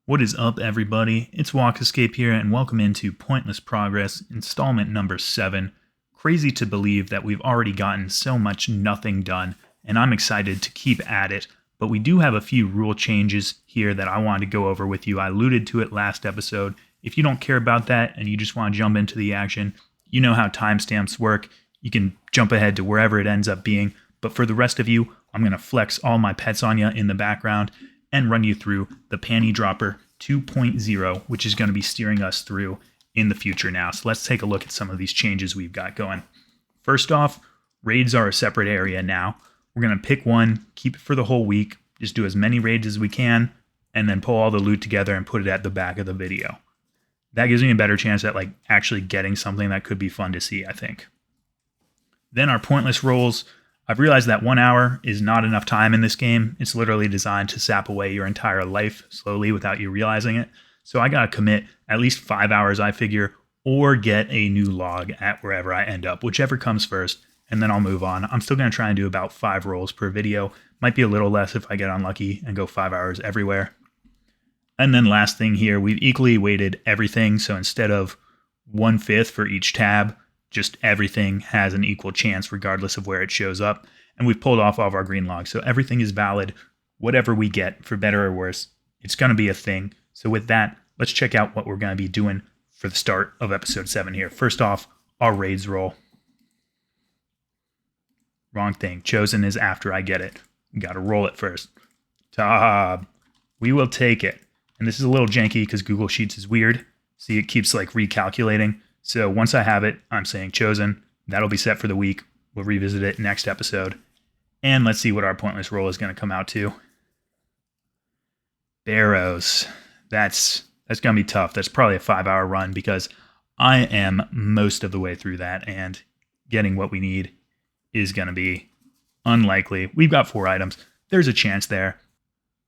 What is up, everybody? It's Walk Escape here, and welcome into Pointless Progress, installment number 7. Crazy to believe that we've already gotten so much nothing done, and I'm excited to keep at it, but we do have a few rule changes here that I wanted to go over with you. I alluded to it last episode. If you don't care about that and you just want to jump into the action, you know how timestamps work. You can jump ahead to wherever it ends up being, but for the rest of you, I'm going to flex all my pets on you in the background and run you through the Panty Dropper 2.0, which is going to be steering us through in the future now. So let's take a look at some of these changes we've got going. First off, raids are a separate area now. We're going to pick one, keep it for the whole week, just do as many raids as we can, and then pull all the loot together and put it at the back of the video. That gives me a better chance at actually getting something that could be fun to see, I think. Then our pointless rolls. I've realized that 1 hour is not enough time in this game. It's literally designed to sap away your entire life slowly without you realizing it. So I gotta commit at least 5 hours, I figure, or get a new log at wherever I end up, whichever comes first, and then I'll move on. I'm still gonna try and do about 5 rolls per video. Might be a little less if I get unlucky and go 5 hours everywhere. And then last thing here, we've equally weighted everything. So instead of 1/5 for each tab, just everything has an equal chance regardless of where it shows up. And we've pulled off all of our green logs. So everything is valid. Whatever we get, for better or worse, it's going to be a thing. So with that, let's check out what we're going to be doing for the start of episode 7 here. First off, our raids roll. Wrong thing. Chosen is after I get it. Got to roll it first. ToB. We will take it. And this is a little janky because Google Sheets is weird. See, it keeps recalculating. So once I have it, I'm saying chosen. That'll be set for the week. We'll revisit it next episode. And let's see what our pointless roll is going to come out to. Barrows. That's going to be tough. That's probably a 5-hour run because I am most of the way through that, and getting what we need is going to be unlikely. We've got 4 items. There's a chance there.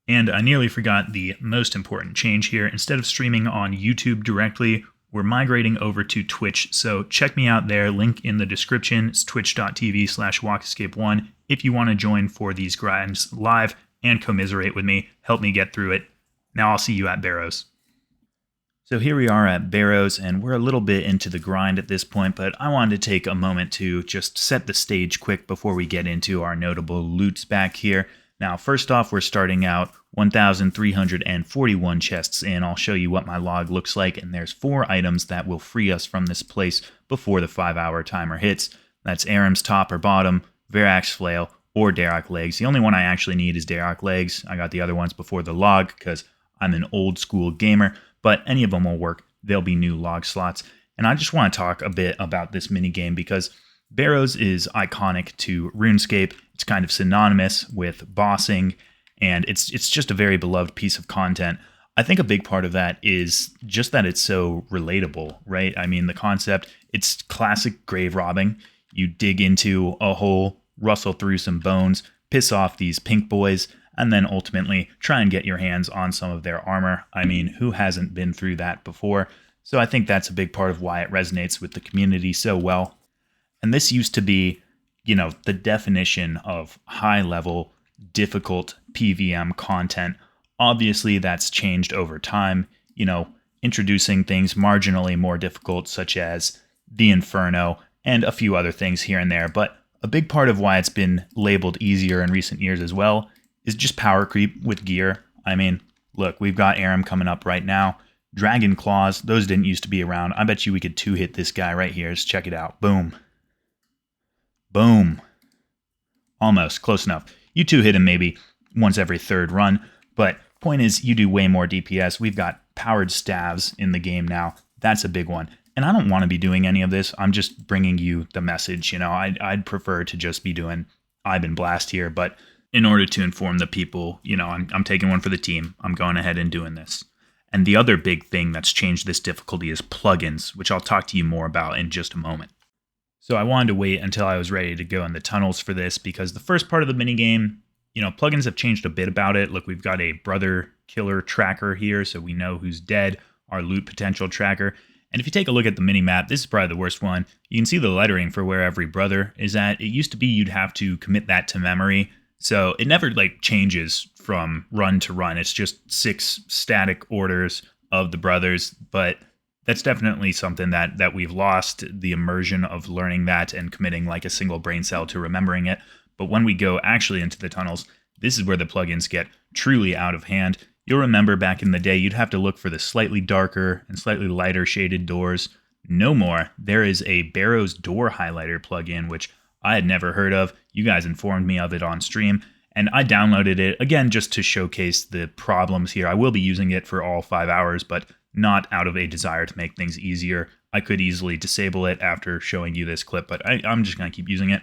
And I nearly forgot the most important change here. Instead of streaming on YouTube directly, we're migrating over to Twitch, so check me out there. Link in the description. It's twitch.tv/walkescape1 if you want to join for these grinds live and commiserate with me. Help me get through it. Now I'll see you at Barrows. So here we are at Barrows, and we're a little bit into the grind at this point, but I wanted to take a moment to just set the stage quick before we get into our notable loots back here. Now, first off, we're starting out 1,341 chests in. I'll show you what my log looks like, and there's 4 items that will free us from this place before the 5-hour timer hits. That's Aram's top or bottom, Varrac's flail, or Darok legs. The only one I actually need is Darok legs. I got the other ones before the log because I'm an old school gamer, but any of them will work. There'll be new log slots. And I just want to talk a bit about this minigame because Barrows is iconic to RuneScape. It's kind of synonymous with bossing, and it's just a very beloved piece of content. I think a big part of that is just that it's so relatable, right? I mean, the concept, it's classic grave robbing. You dig into a hole, rustle through some bones, piss off these pink boys, and then ultimately try and get your hands on some of their armor. I mean, who hasn't been through that before? So I think that's a big part of why it resonates with the community so well. And this used to be, the definition of high-level, difficult PVM content. Obviously, that's changed over time, introducing things marginally more difficult, such as the Inferno and a few other things here and there. But a big part of why it's been labeled easier in recent years as well is just power creep with gear. I mean, look, we've got Aram coming up right now. Dragon Claws, those didn't used to be around. I bet you we could 2-hit this guy right here. Just check it out. Boom. Boom. Almost. Close enough. You 2-hit him maybe once every 3rd run, but point is you do way more DPS. We've got powered staves in the game now. That's a big one. And I don't want to be doing any of this. I'm just bringing you the message. I'd prefer to just be doing Ivan Blast here, but in order to inform the people, I'm taking one for the team. I'm going ahead and doing this. And the other big thing that's changed this difficulty is plugins, which I'll talk to you more about in just a moment. So I wanted to wait until I was ready to go in the tunnels for this because the first part of the minigame, plugins have changed a bit about it. Look, we've got a brother killer tracker here, so we know who's dead, our loot potential tracker. And if you take a look at the minimap, this is probably the worst one. You can see the lettering for where every brother is at. It used to be you'd have to commit that to memory So it never like changes from run to run. It's just 6 static orders of the brothers, but that's definitely something that we've lost, the immersion of learning that and committing like a single brain cell to remembering it. But when we go actually into the tunnels, this is where the plugins get truly out of hand. You'll remember back in the day, you'd have to look for the slightly darker and slightly lighter shaded doors. No more. There is a Barrows door highlighter plugin, which I had never heard of. You guys informed me of it on stream, and I downloaded it, again, just to showcase the problems here. I will be using it for all 5 hours, but not out of a desire to make things easier. I could easily disable it after showing you this clip, but I'm just going to keep using it.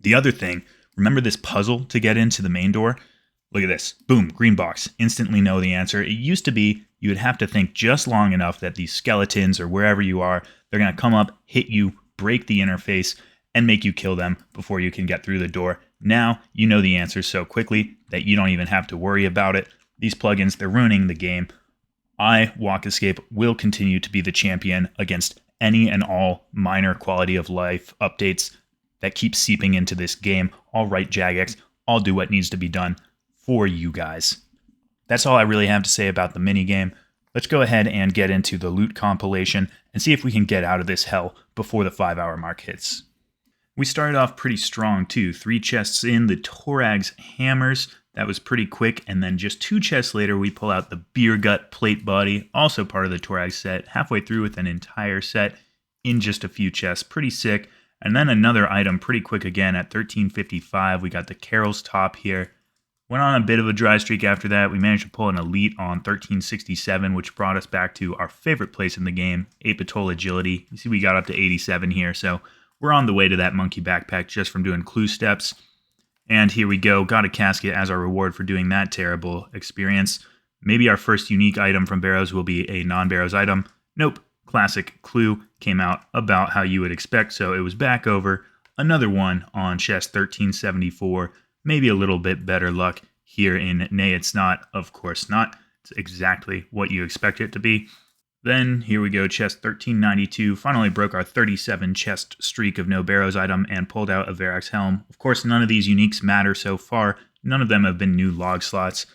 The other thing, remember this puzzle to get into the main door? Look at this. Boom, green box. Instantly know the answer. It used to be you would have to think just long enough that these skeletons or wherever you are, they're going to come up, hit you, break the interface, and make you kill them before you can get through the door. Now you know the answer so quickly that you don't even have to worry about it. These plugins, they're ruining the game. I, Walk Escape, will continue to be the champion against any and all minor quality of life updates that keep seeping into this game. All right, Jagex, I'll do what needs to be done for you guys. That's all I really have to say about the minigame. Let's go ahead and get into the loot compilation and see if we can get out of this hell before the 5-hour mark hits. We started off pretty strong too. 3 chests in, the Torag's hammers. That was pretty quick, and then just 2 chests later, we pull out the beer gut plate body, also part of the Torag set, halfway through with an entire set in just a few chests. Pretty sick. And then another item pretty quick again at 1355. We got the Carol's top here. Went on a bit of a dry streak after that. We managed to pull an elite on 1367, which brought us back to our favorite place in the game, Apatol Agility. You see we got up to 87 here, so we're on the way to that monkey backpack just from doing clue steps. And here we go, got a casket as our reward for doing that terrible experience. Maybe our first unique item from Barrows will be a non-Barrows item. Nope, classic clue came out about how you would expect, so it was back over. Another one on chest 1374, maybe a little bit better luck here in Nay It's Not, of course not. It's exactly what you expect it to be. Then, here we go, chest 1392, finally broke our 37 chest streak of no Barrows item and pulled out a Verax helm. Of course, none of these uniques matter so far. None of them have been new log slots.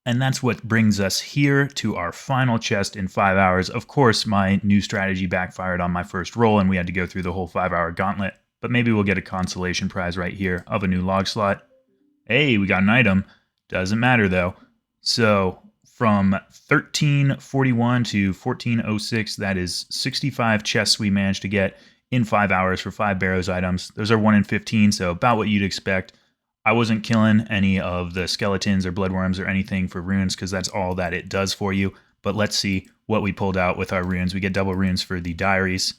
And that's what brings us here to our final chest in 5 hours. Of course, my new strategy backfired on my first roll and we had to go through the whole 5-hour gauntlet. But maybe we'll get a consolation prize right here of a new log slot. Hey, we got an item. Doesn't matter though. So from 1341 to 1406, that is 65 chests we managed to get in 5 hours for 5 Barrows items. Those are 1 in 15, so about what you'd expect. I wasn't killing any of the skeletons or bloodworms or anything for runes because that's all that it does for you. But let's see what we pulled out with our runes. We get double runes for the diaries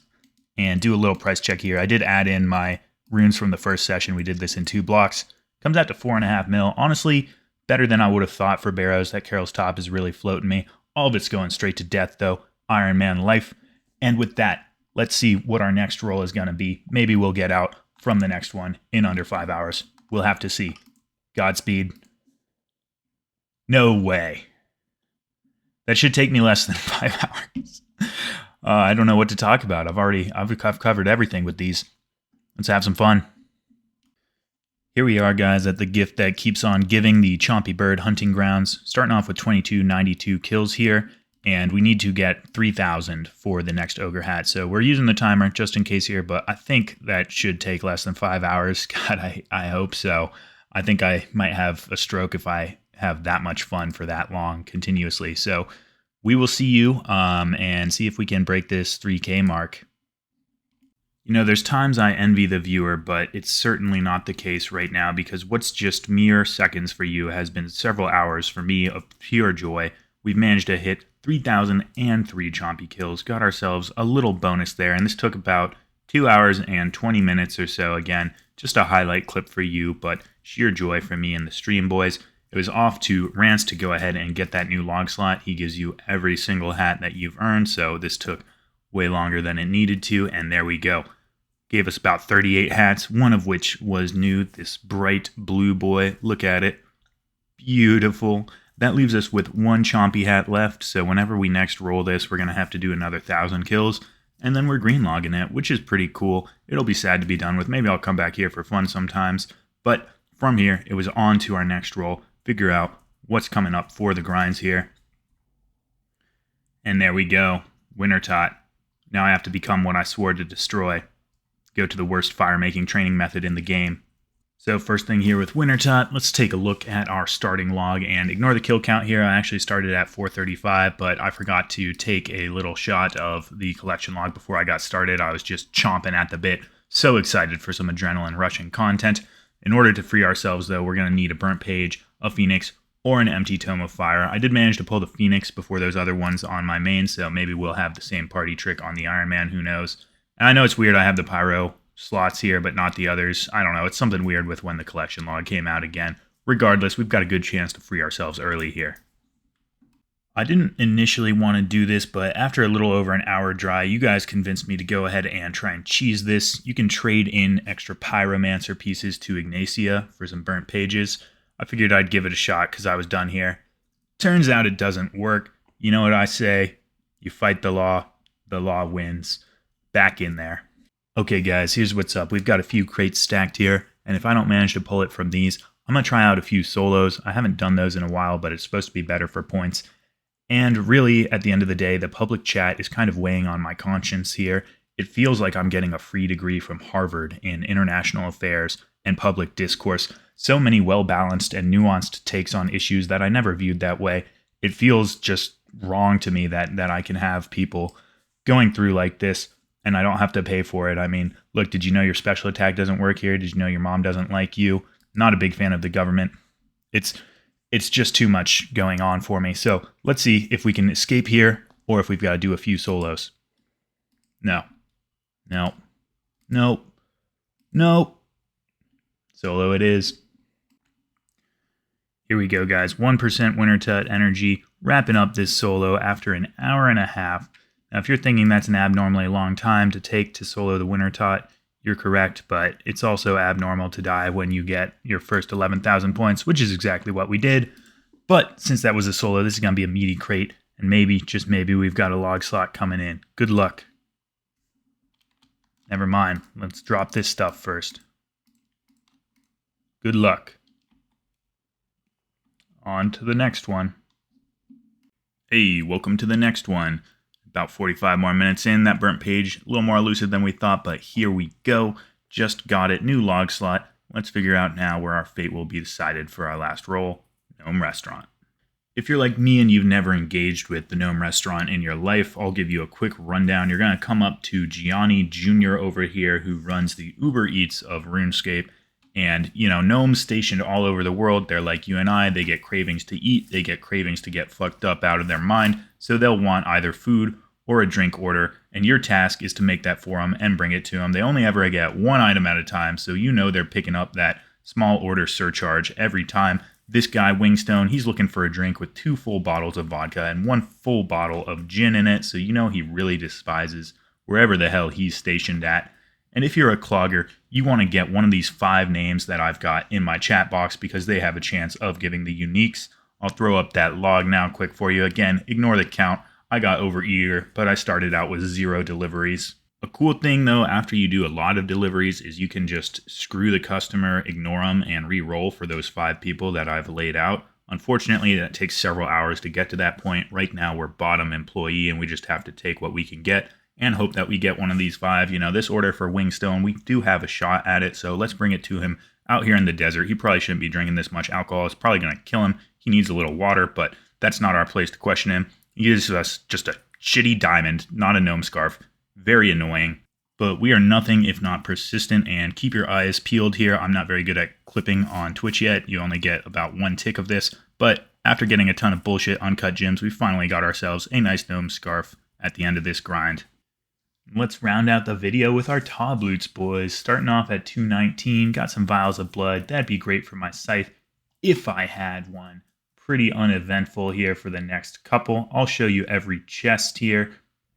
and do a little price check here. I did add in my runes from the first session. We did this in 2 blocks. Comes out to 4.5 mil. Honestly, better than I would have thought for Barrows. That Carol's top is really floating me. All of it's going straight to death, though. Iron Man life. And with that, let's see what our next roll is going to be. Maybe we'll get out from the next one in under 5 hours. We'll have to see. Godspeed. No way. That should take me less than 5 hours. I don't know what to talk about. I've covered everything with these. Let's have some fun. Here we are, guys, at the gift that keeps on giving, the Chompy Bird Hunting Grounds. Starting off with 2292 kills here, and we need to get 3,000 for the next Ogre Hat. So we're using the timer just in case here, but I think that should take less than 5 hours. God, I hope so. I think I might have a stroke if I have that much fun for that long continuously. So we will see you and see if we can break this 3K mark. You know, there's times I envy the viewer, but it's certainly not the case right now because what's just mere seconds for you has been several hours for me of pure joy. We've managed to hit 3,003 Chompy kills, got ourselves a little bonus there, and this took about 2 hours and 20 minutes or so. Again, just a highlight clip for you, but sheer joy for me and the stream boys. It was off to Rance to go ahead and get that new log slot. He gives you every single hat that you've earned, so this took way longer than it needed to, and there we go. Gave us about 38 hats, one of which was new, this bright blue boy. Look at it. Beautiful. That leaves us with 1 Chompy hat left, so whenever we next roll this, we're going to have to do another 1,000 kills, and then we're green logging it, which is pretty cool. It'll be sad to be done with. Maybe I'll come back here for fun sometimes, but from here, it was on to our next roll, figure out what's coming up for the grinds here. And there we go, Wintertodt. Now I have to become what I swore to destroy. Go to the worst fire-making training method in the game. So first thing here with Wintertodt, let's take a look at our starting log and ignore the kill count here. I actually started at 435, but I forgot to take a little shot of the collection log before I got started. I was just chomping at the bit, so excited for some adrenaline rushing content. In order to free ourselves though, we're going to need a burnt page, a phoenix, or an empty tome of fire. I did manage to pull the phoenix before those other ones on my main, so maybe we'll have the same party trick on the Iron Man, who knows. And I know it's weird I have the pyro slots here, but not the others. I don't know, it's something weird with when the collection log came out again. Regardless, we've got a good chance to free ourselves early here. I didn't initially want to do this, but after a little over an hour dry, you guys convinced me to go ahead and try and cheese this. You can trade in extra pyromancer pieces to Ignacia for some burnt pages. I figured I'd give it a shot because I was done here. Turns out it doesn't work. You know what I say? You fight the law wins. Back in there. Okay guys, here's what's up. We've got a few crates stacked here, and if I don't manage to pull it from these, I'm going to try out a few solos. I haven't done those in a while, but it's supposed to be better for points. And really, at the end of the day, the public chat is kind of weighing on my conscience here. It feels like I'm getting a free degree from Harvard in international affairs and public discourse. So many well-balanced and nuanced takes on issues that I never viewed that way. It feels just wrong to me that I can have people going through like this and I don't have to pay for it. I mean, look, did you know your special attack doesn't work here? Did you know your mom doesn't like you? Not a big fan of the government. It's just too much going on for me. So let's see if we can escape here or if we've got to do a few solos. No. Solo it is. Here we go, guys. 1% Wintertodt energy, wrapping up this solo after an hour and a half. Now, if you're thinking that's an abnormally long time to take to solo the Wintertodt, you're correct, but it's also abnormal to die when you get your first 11,000 points, which is exactly what we did. But since that was a solo, this is going to be a meaty crate, and maybe, just maybe, we've got a log slot coming in. Good luck. Never mind. Let's drop this stuff first. Good luck. On to the next one. Hey, welcome to the next one. About 45 more minutes in, that burnt page, a little more elusive than we thought, but here we go. Just got it, new log slot. Let's figure out now where our fate will be decided for our last roll, Gnome Restaurant. If you're like me and you've never engaged with the Gnome Restaurant in your life, I'll give you a quick rundown. You're going to come up to Gianni Jr. over here, who runs the Uber Eats of RuneScape. And, you know, gnomes stationed all over the world, they're like you and I, they get cravings to eat, they get cravings to get fucked up out of their mind, so they'll want either food or a drink order, and your task is to make that for them and bring it to them. They only ever get one item at a time, so you know they're picking up that small order surcharge every time. This guy, Wingstone, he's looking for a drink with 2 full bottles of vodka and 1 full bottle of gin in it, so you know he really despises wherever the hell he's stationed at. And if you're a clogger, you want to get one of these 5 names that I've got in my chat box because they have a chance of giving the uniques. I'll throw up that log now quick for you. Again, ignore the count. I got overeager, but I started out with 0 deliveries. A cool thing though, after you do a lot of deliveries, is you can just screw the customer, ignore them, and re-roll for those 5 people that I've laid out. Unfortunately, that takes several hours to get to that point. Right now, we're bottom employee, and we just have to take what we can get and hope that we get one of these 5. You know, this order for Wingstone, we do have a shot at it, so let's bring it to him out here in the desert. He probably shouldn't be drinking this much alcohol. It's probably going to kill him. He needs a little water, but that's not our place to question him. He gives us just a shitty diamond, not a gnome scarf. Very annoying. But we are nothing if not persistent, and keep your eyes peeled here. I'm not very good at clipping on Twitch yet. You only get about 1 tick of this, but after getting a ton of bullshit uncut gems, we finally got ourselves a nice gnome scarf at the end of this grind. Let's round out the video with our ToB Loots, boys. Starting off at 219, got some vials of blood. That'd be great for my scythe if I had one. Pretty uneventful here for the next couple. I'll show you every chest here.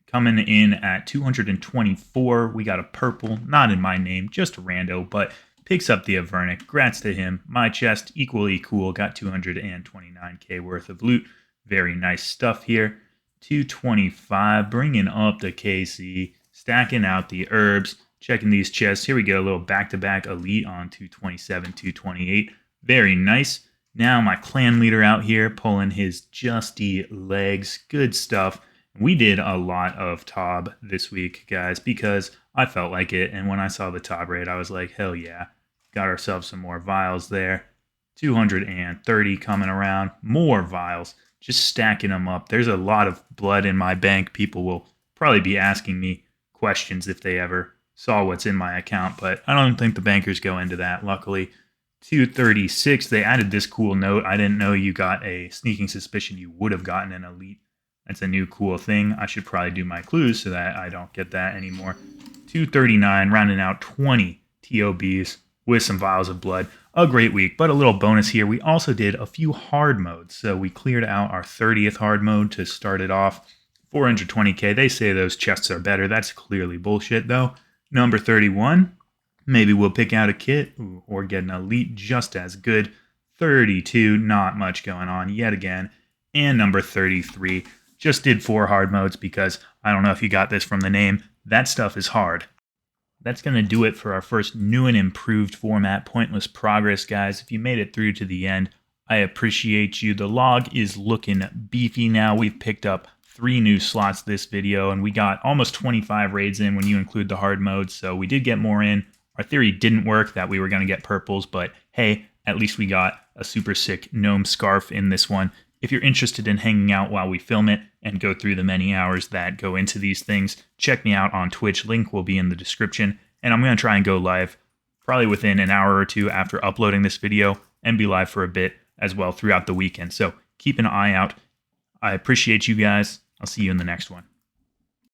Coming in at 224, we got a purple, not in my name, just a rando, but picks up the Avernic. Grats to him. My chest, equally cool, got 229k worth of loot. Very nice stuff here. 225, bringing up the KC, stacking out the herbs. Checking these chests. Here we go. A little back-to-back elite on 227, 228. Very nice. Now my clan leader out here pulling his justy legs. Good stuff. We did a lot of ToB this week, guys, because I felt like it. And when I saw the ToB raid, I was like, hell yeah. Got ourselves some more vials there. 230 coming around. More vials. Just stacking them up. There's a lot of blood in my bank. People will probably be asking me questions if they ever saw what's in my account, but I don't think the bankers go into that, luckily. 236, they added this cool note. I didn't know you got a sneaking suspicion you would have gotten an elite. That's a new cool thing. I should probably do my clues so that I don't get that anymore. 239, rounding out 20 TOBs with some vials of blood. A great week, but a little bonus here. We also did a few hard modes. So we cleared out our 30th hard mode to start it off. 420k, they say those chests are better. That's clearly bullshit, though. Number 31, maybe we'll pick out a kit or get an elite just as good. 32, not much going on yet again. And number 33, just did 4 hard modes because I don't know if you got this from the name. That stuff is hard. That's going to do it for our first new and improved format, Pointless Progress, guys. If you made it through to the end, I appreciate you. The log is looking beefy now. We've picked up 3 new slots this video, and we got almost 25 raids in when you include the hard modes, so we did get more in. Our theory didn't work that we were going to get purples, but hey, at least we got a super sick gnome scarf in this one. If you're interested in hanging out while we film it and go through the many hours that go into these things, check me out on Twitch. Link will be in the description, and I'm going to try and go live probably within an hour or two after uploading this video and be live for a bit as well throughout the weekend, so keep an eye out. I appreciate you guys. I'll see you in the next one.